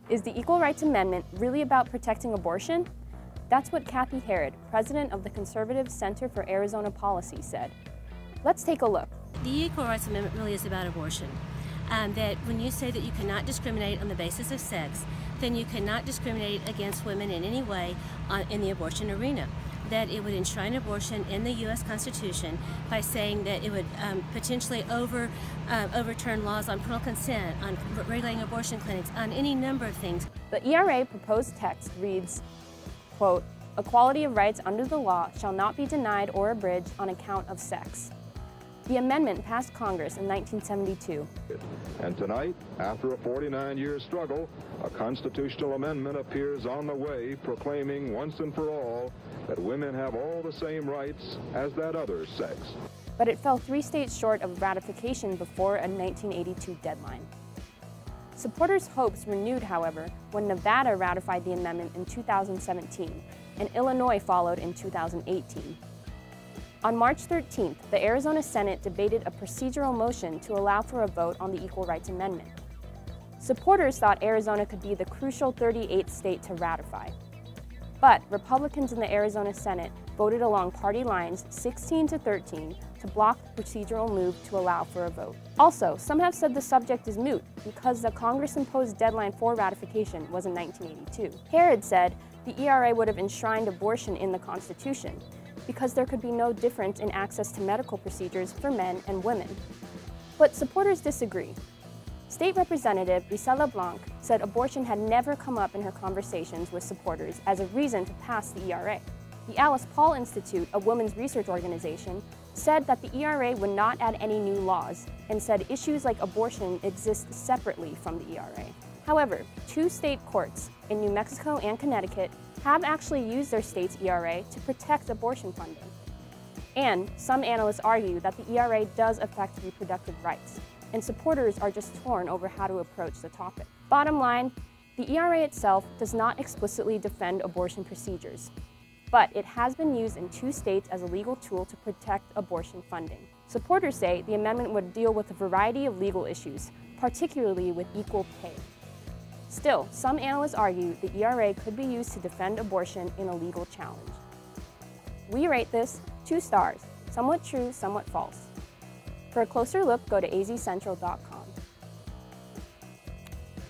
Is the Equal Rights Amendment really about protecting abortion? That's what Cathi Herrod, president of the conservative Center for Arizona Policy, said. Let's take a look. The Equal Rights Amendment really is about abortion. That when you say that you cannot discriminate on the basis of sex, then you cannot discriminate against women in any way in the abortion arena. That it would enshrine abortion in the U.S. Constitution by saying that it would potentially overturn laws on parental consent, on regulating abortion clinics, on any number of things. The ERA proposed text reads, quote, "Equality of rights under the law shall not be denied or abridged on account of sex." The amendment passed Congress in 1972. And tonight, after a 49-year struggle, a constitutional amendment appears on the way proclaiming once and for all that women have all the same rights as that other sex. But it fell 3 states short of ratification before a 1982 deadline. Supporters' hopes renewed, however, when Nevada ratified the amendment in 2017 and Illinois followed in 2018. On March 13th, the Arizona Senate debated a procedural motion to allow for a vote on the Equal Rights Amendment. Supporters thought Arizona could be the crucial 38th state to ratify. But Republicans in the Arizona Senate voted along party lines 16-13 to block the procedural move to allow for a vote. Also, some have said the subject is moot because the Congress-imposed deadline for ratification was in 1982. Herrod said the ERA would have enshrined abortion in the Constitution, because there could be no difference in access to medical procedures for men and women. But supporters disagree. State Representative Isela Blanc said abortion had never come up in her conversations with supporters as a reason to pass the ERA. The Alice Paul Institute, a women's research organization, said that the ERA would not add any new laws and said issues like abortion exist separately from the ERA. However, 2 state courts in New Mexico and Connecticut have actually used their state's ERA to protect abortion funding. And some analysts argue that the ERA does affect reproductive rights, and supporters are just torn over how to approach the topic. Bottom line, the ERA itself does not explicitly defend abortion procedures, but it has been used in 2 states as a legal tool to protect abortion funding. Supporters say the amendment would deal with a variety of legal issues, particularly with equal pay. Still, some analysts argue the ERA could be used to defend abortion in a legal challenge. We rate this 2 stars, somewhat true, somewhat false. For a closer look, go to azcentral.com.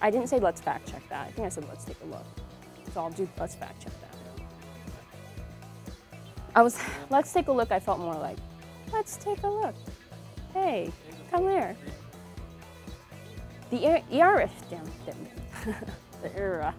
I didn't say let's fact check that. I think I said let's take a look. So I'll do let's fact check that. Let's take a look, I felt more like, let's take a look. Hey, come here. The ERA, the ERA